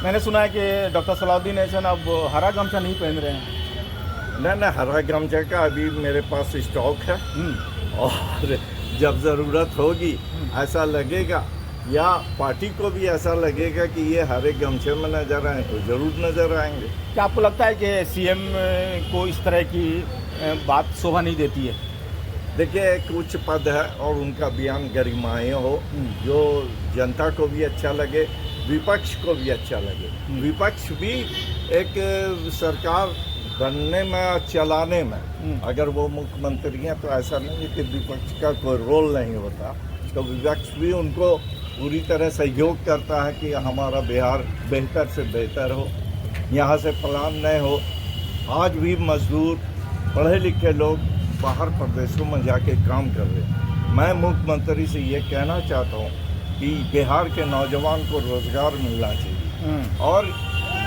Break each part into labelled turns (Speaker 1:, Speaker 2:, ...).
Speaker 1: मैंने सुना है कि डॉक्टर सलाउद्दीन एहसन अब हरा गमछा नहीं पहन रहे हैं।
Speaker 2: न हरा गमछा का अभी मेरे पास स्टॉक है और जब ज़रूरत होगी ऐसा लगेगा या पार्टी को भी ऐसा लगेगा कि ये हरे गमछे में नजर आए तो जरूर नजर आएंगे।
Speaker 1: क्या आपको लगता है कि सीएम को इस तरह की बात शोभा नहीं देती है?
Speaker 2: देखिए, एक उच्च पद है और उनका बयान गरिमामय हो जो जनता को भी अच्छा लगे, विपक्ष को भी अच्छा लगे। विपक्ष भी एक सरकार बनने में चलाने में अगर वो मुख्यमंत्री हैं तो ऐसा नहीं है कि विपक्ष का कोई रोल नहीं होता, तो विपक्ष भी उनको पूरी तरह सहयोग करता है कि हमारा बिहार बेहतर से बेहतर हो, यहाँ से पलायन नहीं हो। आज भी मजदूर पढ़े लिखे लोग बाहर प्रदेशों में जाके काम कर रहे हैं। मैं मुख्यमंत्री से ये कहना चाहता हूँ कि बिहार के नौजवान को रोजगार मिलना चाहिए और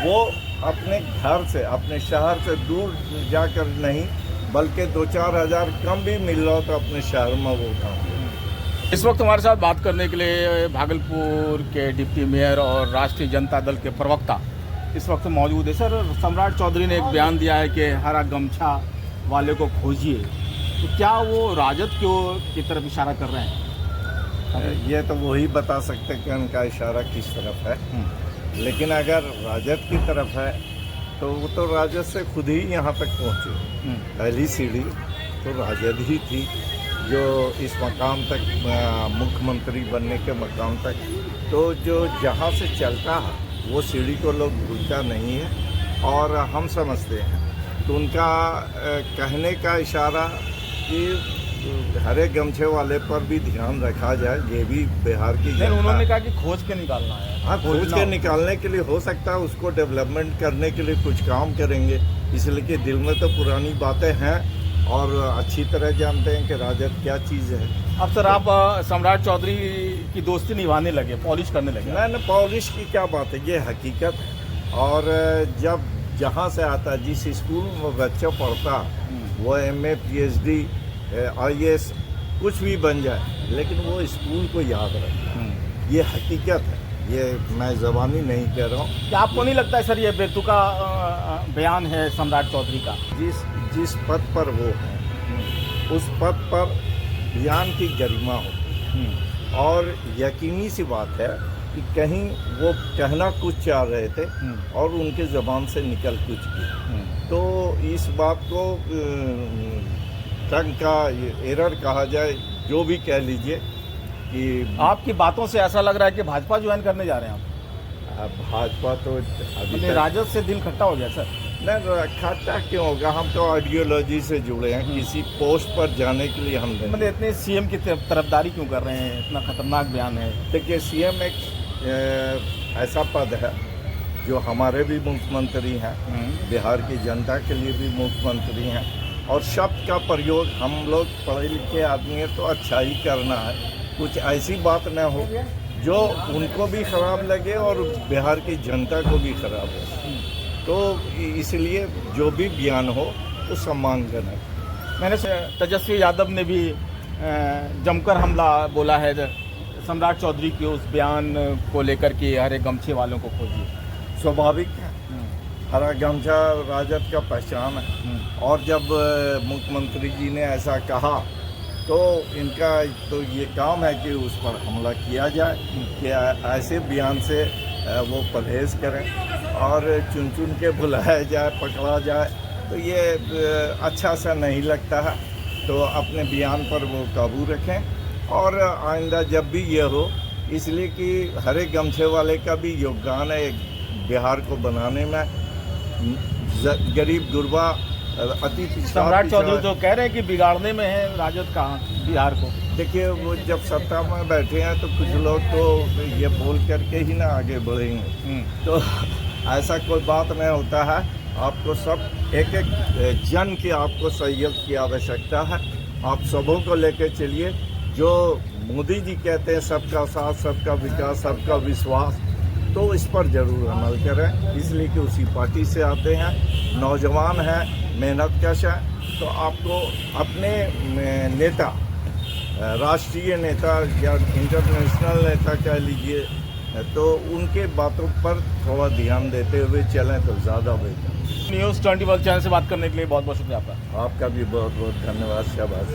Speaker 2: वो अपने घर से अपने शहर से दूर जाकर नहीं बल्कि 2-4 हज़ार कम भी मिल रहा हो तो अपने शहर में वो काम करें।
Speaker 1: इस वक्त हमारे साथ बात करने के लिए भागलपुर के डिप्टी मेयर और राष्ट्रीय जनता दल के प्रवक्ता इस वक्त मौजूद है। सर, सम्राट चौधरी ने एक बयान दिया है कि हरा गमछा वाले को खोजिए, तो क्या वो राजद की तरफ इशारा कर रहे हैं?
Speaker 2: ये तो वही बता सकते हैं कि उनका इशारा किस तरफ है, लेकिन अगर राजद की तरफ है तो वो तो राजद से खुद ही यहाँ तक पहुँचे। पहली सीढ़ी तो राजद ही थी जो इस मकाम तक मुख्यमंत्री बनने के मकाम तक, तो जो जहाँ से चलता है वो सीढ़ी को लोग भूलता नहीं है और हम समझते हैं। तो उनका कहने का इशारा कि हरे गमछे वाले पर भी ध्यान रखा जाए, ये भी बिहार की जनता।
Speaker 1: उन्होंने कहा कि खोज के निकालना है।
Speaker 2: हाँ, खोज के निकालने के लिए हो सकता है उसको डेवलपमेंट करने के लिए कुछ काम करेंगे, इसलिए कि दिल में तो पुरानी बातें हैं और अच्छी तरह जानते हैं कि राजद क्या चीज़ है।
Speaker 1: अब सर, आप सम्राट चौधरी की दोस्ती निभाने लगे, पॉलिश करने लगे।
Speaker 2: नहीं, पॉलिश की क्या बात है, ये हकीकत है। और जब जहाँ से आता, जिस स्कूल में बच्चा पढ़ता, वो MA PhD IAS कुछ भी बन जाए, लेकिन वो स्कूल को याद रखता है। ये हकीकत है, ये मैं ज़बानी नहीं कह रहा हूँ।
Speaker 1: क्या आपको नहीं लगता है सर ये बेतुका बयान है सम्राट चौधरी का?
Speaker 2: जिस पद पर वो है उस पद पर बयान की गरिमा हो और यकीनी सी बात है कि कहीं वो कहना कुछ चाह रहे थे और उनके ज़बान से निकल कुछ गया, तो इस बात को टंग का एरर कहा जाए, जो भी कह लीजिए। कि
Speaker 1: आपकी बातों से ऐसा लग रहा है कि भाजपा ज्वाइन करने जा रहे हैं आप।
Speaker 2: भाजपा तो अभी
Speaker 1: राजद से दिल खट्टा हो गया सर?
Speaker 2: नहीं, खट्टा क्यों होगा, हम तो आइडियोलॉजी से जुड़े हैं, किसी पोस्ट पर जाने के लिए हम नहीं।
Speaker 1: मतलब इतने सीएम की तरफदारी क्यों कर रहे हैं? इतना खतरनाक बयान है।
Speaker 2: देखिए, सीएम एक ऐसा पद है जो हमारे भी मुख्यमंत्री हैं, बिहार की जनता के लिए भी मुख्यमंत्री हैं, और शब्द का प्रयोग हम लोग पढ़े लिखे आदमी हैं तो अच्छा ही करना है, कुछ ऐसी बात न हो जो उनको भी खराब लगे और बिहार की जनता को भी खराब हो। तो इसलिए जो भी बयान हो तो सम्मानजनक।
Speaker 1: मैंने तेजस्वी यादव ने भी जमकर हमला बोला है सम्राट चौधरी के उस बयान को लेकर के हरे गमछे वालों को खोजिए।
Speaker 2: स्वाभाविक है, हरा गमछा राजद का पहचान है और जब मुख्यमंत्री जी ने ऐसा कहा तो इनका तो ये काम है कि उस पर हमला किया जाए, कि ऐसे बयान से वो परहेज करें और चुन चुन के बुलाया जाए, पकड़ा जाए, तो ये अच्छा सा नहीं लगता है। तो अपने बयान पर वो काबू रखें और आइंदा जब भी ये हो, इसलिए कि हरे गमछे वाले का भी योगदान है बिहार को बनाने में। गरीब गुरबा अति
Speaker 1: सम्राट चौधरी जो कह रहे हैं कि बिगाड़ने में है राजद का बिहार को।
Speaker 2: देखिए, वो जब सत्ता में बैठे हैं तो कुछ लोग तो ये बोल करके ही ना आगे बढ़ेंगे, तो ऐसा कोई बात नहीं होता है। आपको सब एक एक जन की आपको सहयोग की आवश्यकता है। आप सबों को लेकर चलिए, जो मोदी जी कहते हैं सबका साथ, सबका विकास, सबका विश्वास, तो इस पर जरूर अमल करें, इसलिए कि उसी पार्टी से आते हैं, नौजवान हैं, मेहनतकश हैं। तो आपको अपने नेता, राष्ट्रीय नेता या इंटरनेशनल नेता कह लीजिए, तो उनके बातों पर थोड़ा ध्यान देते हुए चलें तो ज़्यादा बेहतर।
Speaker 1: न्यूज़ 21 चैनल से बात करने के लिए बहुत बहुत शुक्रिया आपका।
Speaker 2: आपका भी बहुत बहुत धन्यवाद, शाबाश।